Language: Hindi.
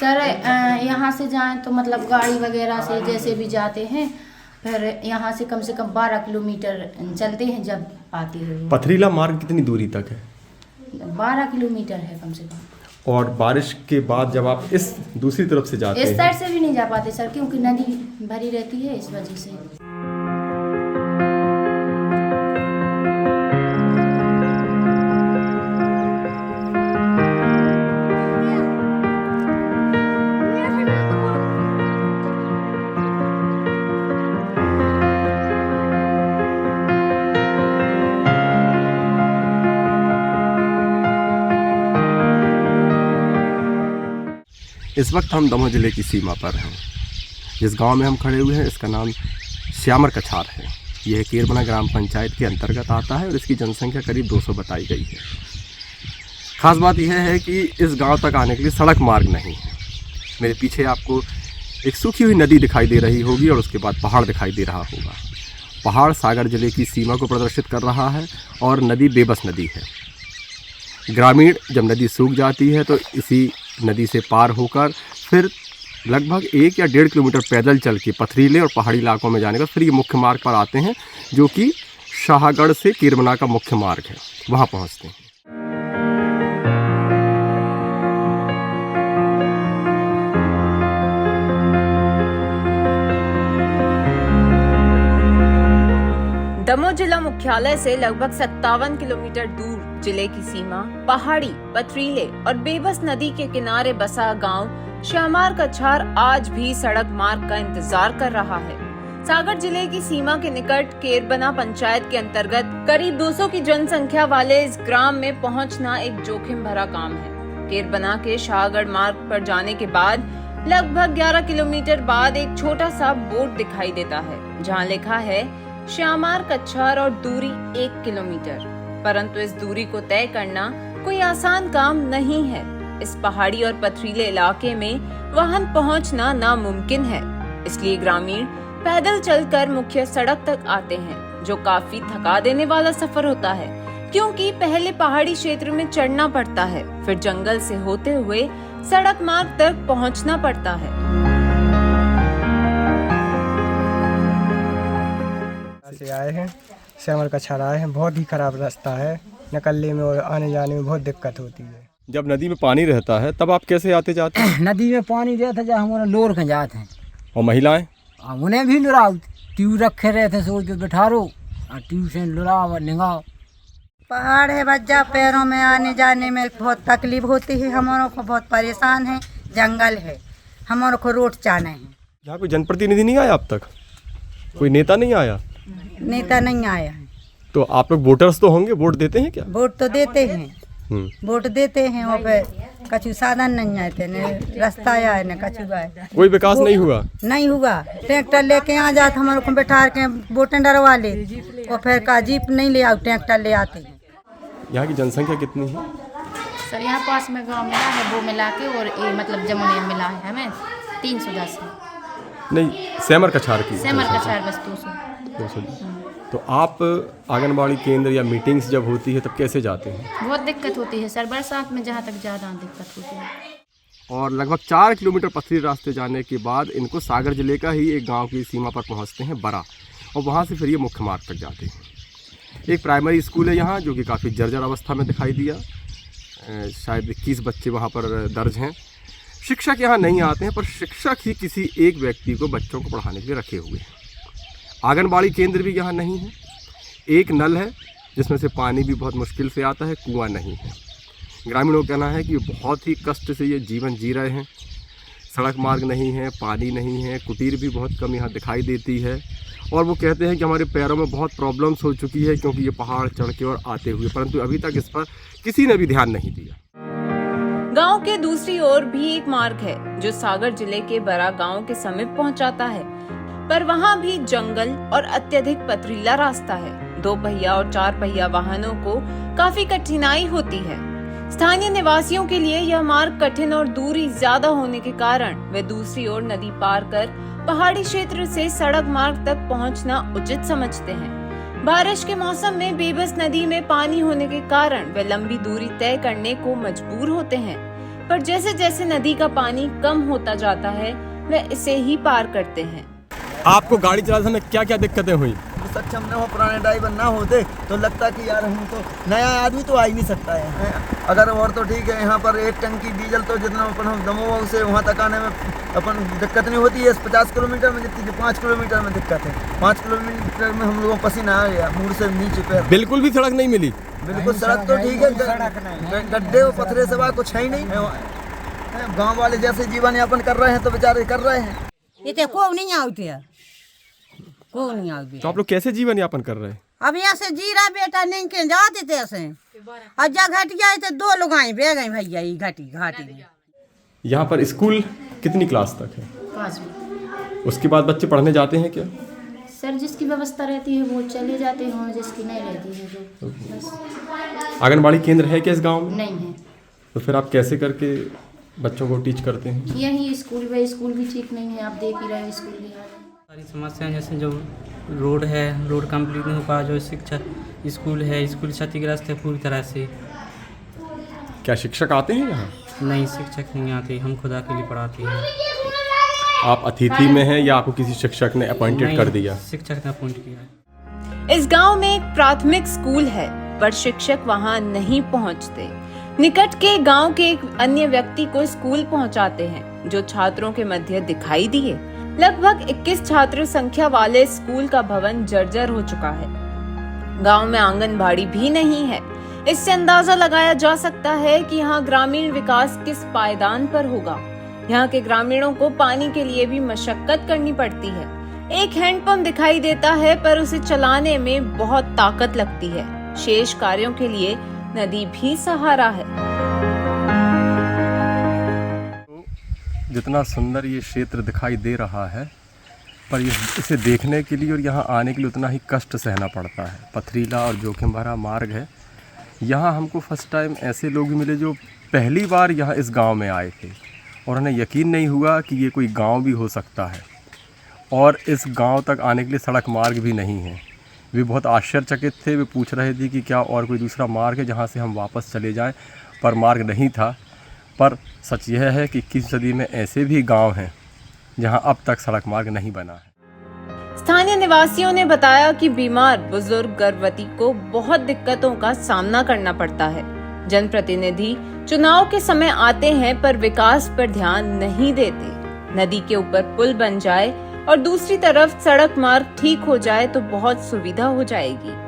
सर यहाँ से जाएं तो मतलब गाड़ी वगैरह से जैसे भी जाते हैं, फिर यहाँ से कम 12 किलोमीटर चलते हैं जब आते हैं। पथरीला मार्ग कितनी दूरी तक है? 12 किलोमीटर है कम से कम। और बारिश के बाद जब आप इस दूसरी तरफ से जाते इस हैं, साइड से भी नहीं जा पाते सर, क्योंकि नदी भरी रहती है, इस वजह से। इस वक्त हम दमोह जिले की सीमा पर हैं। जिस गांव में हम खड़े हुए हैं इसका नाम श्यामर कछार है। यह केरबना ग्राम पंचायत के अंतर्गत आता है और इसकी जनसंख्या करीब 200 बताई गई है। खास बात यह है कि इस गांव तक आने के लिए सड़क मार्ग नहीं है। मेरे पीछे आपको एक सूखी हुई नदी दिखाई दे रही होगी और उसके बाद पहाड़ दिखाई दे रहा होगा। पहाड़ सागर जिले की सीमा को प्रदर्शित कर रहा है और नदी बेबस नदी है। ग्रामीण जब नदी सूख जाती है तो इसी नदी से पार होकर फिर लगभग 1 या 1.5 किलोमीटर पैदल चल के पथरीले और पहाड़ी इलाकों में जाने का फिर ये मुख्य मार्ग पर आते हैं, जो कि शाहगढ़ से केरबना का मुख्य मार्ग है, वहाँ पहुँचते हैं। दमोह जिला मुख्यालय से लगभग 57 किलोमीटर दूर जिले की सीमा पहाड़ी, पथरीले और बेबस नदी के किनारे बसा गांव श्यामर कछार आज भी सड़क मार्ग का इंतजार कर रहा है। सागर जिले की सीमा के निकट केरबना पंचायत के अंतर्गत करीब 200 की जनसंख्या वाले इस ग्राम में पहुंचना एक जोखिम भरा काम है। केरबना के शाहगढ़ मार्ग पर जाने के बाद लगभग 11 किलोमीटर बाद एक छोटा सा बोर्ड दिखाई देता है, जहाँ लिखा है श्यामर कछार और दूरी 1 किलोमीटर। परंतु इस दूरी को तय करना कोई आसान काम नहीं है। इस पहाड़ी और पथरीले इलाके में वाहन पहुंचना नामुमकिन है, इसलिए ग्रामीण पैदल चलकर मुख्य सड़क तक आते हैं, जो काफी थका देने वाला सफर होता है, क्योंकि पहले पहाड़ी क्षेत्र में चढ़ना पड़ता है, फिर जंगल से होते हुए सड़क मार्ग तक पहुंचना पड़ता है। से आए हैं, श्यामर कछार आए हैं। बहुत ही खराब रास्ता है, निकलने में और आने जाने में बहुत दिक्कत होती है। जब नदी में पानी रहता है तब आप कैसे आते जाते हैं? नदी में पानी रहता जब हम लोर के जाते हैं। और महिलाएं? उन्हें भी लुराओ, ट्यूब रखे रहते सोच के बैठारो और ट्यूब से लुराओ निगाओ। पहाड़ है बच्चा, पैरों में आने जाने में बहुत तकलीफ होती है, हमारों को बहुत परेशान है। जंगल है, हमारों को रोड जाना है। यहाँ कोई जनप्रतिनिधि नहीं आया अब तक? कोई नेता नहीं आया? नेता नहीं आया। तो आप लोग वोटर्स तो होंगे, वोट देते हैं क्या? वोट तो देते हैं, वोट देते हैं, और फिर कछु साधन नहीं आते, न रास्ता आए न कछु आए। कोई विकास नहीं हुआ? नहीं हुआ। ट्रैक्टर लेके आ जाते हमारे को बैठा के वोटें डरवा ले, और फिर का जीप नहीं ले आओ, ट्रैक्टर ले आते हैं। यहाँ की जनसंख्या कितनी है? सर यहाँ पास में गांव मिला है, वो मिला के और ये मतलब जमुनिया मिला है हमें 310 है। नहीं, श्यामर कछार की। श्यामर कछार बस 200। तो आप आंगनबाड़ी केंद्र या मीटिंग्स जब होती है तब कैसे जाते हैं? बहुत दिक्कत होती है सर, बरसात में जहाँ तक ज़्यादा दिक्कत होती है। और लगभग 4 किलोमीटर पथरीले रास्ते जाने के बाद इनको सागर जिले का ही एक गांव की सीमा पर पहुंचते हैं बरा, और वहां से फिर ये मुख्य मार्ग तक जाते हैं। एक प्राइमरी स्कूल है यहाँ, जो कि काफ़ी जर्जर अवस्था में दिखाई दिया। शायद 21 बच्चे वहाँ पर दर्ज हैं। शिक्षक यहाँ नहीं आते हैं, पर शिक्षक ही किसी एक व्यक्ति को बच्चों को पढ़ाने के लिए रखे हुए हैं। आंगनबाड़ी केंद्र भी यहाँ नहीं है। एक नल है जिसमें से पानी भी बहुत मुश्किल से आता है, कुआं नहीं है। ग्रामीणों का कहना है कि बहुत ही कष्ट से ये जीवन जी रहे हैं। सड़क मार्ग नहीं है, पानी नहीं है, कुटीर भी बहुत कम यहाँ दिखाई देती है, और वो कहते हैं कि हमारे पैरों में बहुत प्रॉब्लम्स हो चुकी है, क्योंकि ये पहाड़ चढ़ के और आते हुए, परंतु अभी तक इस पर किसी ने भी ध्यान नहीं दिया। गांव के दूसरी ओर भी एक मार्ग है जो सागर जिले के बरा गांव के समीप पहुंचाता है, पर वहां भी जंगल और अत्यधिक पथरीला रास्ता है। 2 पहिया और 4 पहिया वाहनों को काफी कठिनाई होती है। स्थानीय निवासियों के लिए यह मार्ग कठिन और दूरी ज्यादा होने के कारण वे दूसरी ओर नदी पार कर पहाड़ी क्षेत्र से सड़क मार्ग तक पहुंचना उचित समझते हैं। बारिश के मौसम में बेबस नदी में पानी होने के कारण वे लंबी दूरी तय करने को मजबूर होते हैं। पर जैसे जैसे नदी का पानी कम होता जाता है वे इसे ही पार करते हैं। आपको गाड़ी चलाते समय क्या क्या दिक्कतें हुई? सक्षम न हो, पुराने ड्राइवर ना होते तो लगता कि यार हम तो नया आदमी तो आ ही नहीं सकता है। अगर और तो ठीक है, यहाँ पर एक टंकी डीजल तो जितना अपन हम दमोह से वहाँ तक आने में अपन दिक्कत नहीं होती है। 50 किलोमीटर में जितनी 5 किलोमीटर में दिक्कत है। 5 किलोमीटर में हम लोगों को पसीना आ गया मुँह से नीचे पैर। बिल्कुल भी सड़क नहीं मिली? बिल्कुल सड़क तो ठीक है, गड्ढे और पत्थरे सिवा कुछ है ही नहीं। गाँव वाले जैसे जीवन यापन कर रहे हैं तो बेचारे कर रहे हैं। ये तो को नहीं आती है, को नहीं आती। तो आप लोग कैसे जीवन यापन कर रहे हैं? अब यहाँ से जीरा बेटा नहीं के जाते थे ऐसे, और जा घटिया तो 2 लोग आए बह गए भैया ये घाटी में। यहाँ पर स्कूल कितनी क्लास तक है? 5वीं। उसके बाद बच्चे पढ़ने जाते हैं क्या? सर जिसकी व्यवस्था रहती है वो चले जाते हैं और जिसकी नहीं रहती है जो बस। आंगनबाड़ी केंद्र है क्या इस गांव में? नहीं है। तो फिर आप कैसे करके बच्चों को टीच करते हैं? यही स्कूल व स्कूल भी ठीक नहीं है, आप देख ही रहे हो स्कूल भी। सारी समस्याएं जैसे जो रोड है, रोड कंप्लीट नहीं हो पा, जो शिक्षा स्कूल है, स्कूल क्षतिग्रस्त है पूरी तरह से। क्या शिक्षक आते हैं यहाँ? नहीं, शिक्षक नहीं आते, हम खुद अकेले पढ़ाते हैं। आप अतिथि में हैं या आपको किसी शिक्षक ने अपॉइंटेड कर दिया? शिक्षक ने अपॉइंट किया। इस गांव में एक प्राथमिक स्कूल है पर शिक्षक वहां नहीं पहुंचते। निकट के गांव के एक अन्य व्यक्ति को स्कूल पहुंचाते हैं जो छात्रों के मध्य दिखाई दिए। लगभग 21 छात्र संख्या वाले स्कूल का भवन जर्जर हो चुका है। गांव में आंगनबाड़ी भी नहीं है। इससे अंदाजा लगाया जा सकता है कि यहाँ ग्रामीण विकास किस पायदान पर होगा। यहाँ के ग्रामीणों को पानी के लिए भी मशक्कत करनी पड़ती है। एक हैंडपंप दिखाई देता है पर उसे चलाने में बहुत ताकत लगती है। शेष कार्यों के लिए नदी भी सहारा है। जितना सुंदर ये क्षेत्र दिखाई दे रहा है, पर इसे देखने के लिए और यहाँ आने के लिए उतना ही कष्ट सहना पड़ता है। पथरीला और जोखिम भरा मार्ग है। यहाँ हमको फर्स्ट टाइम ऐसे लोग भी मिले जो पहली बार यहाँ इस गांव में आए थे और उन्हें यकीन नहीं हुआ कि ये कोई गांव भी हो सकता है और इस गांव तक आने के लिए सड़क मार्ग भी नहीं है। वे बहुत आश्चर्यचकित थे। वे पूछ रहे थे कि क्या और कोई दूसरा मार्ग है जहाँ से हम वापस चले जाएं, पर मार्ग नहीं था। पर सच यह है कि 21वीं सदी में ऐसे भी गांव हैं जहां अब तक सड़क मार्ग नहीं बना है। स्थानीय निवासियों ने बताया कि बीमार, बुजुर्ग, गर्भवती को बहुत दिक्कतों का सामना करना पड़ता है। जनप्रतिनिधि चुनाव के समय आते हैं पर विकास पर ध्यान नहीं देते। नदी के ऊपर पुल बन जाए और दूसरी तरफ सड़क मार्ग ठीक हो जाए तो बहुत सुविधा हो जाएगी।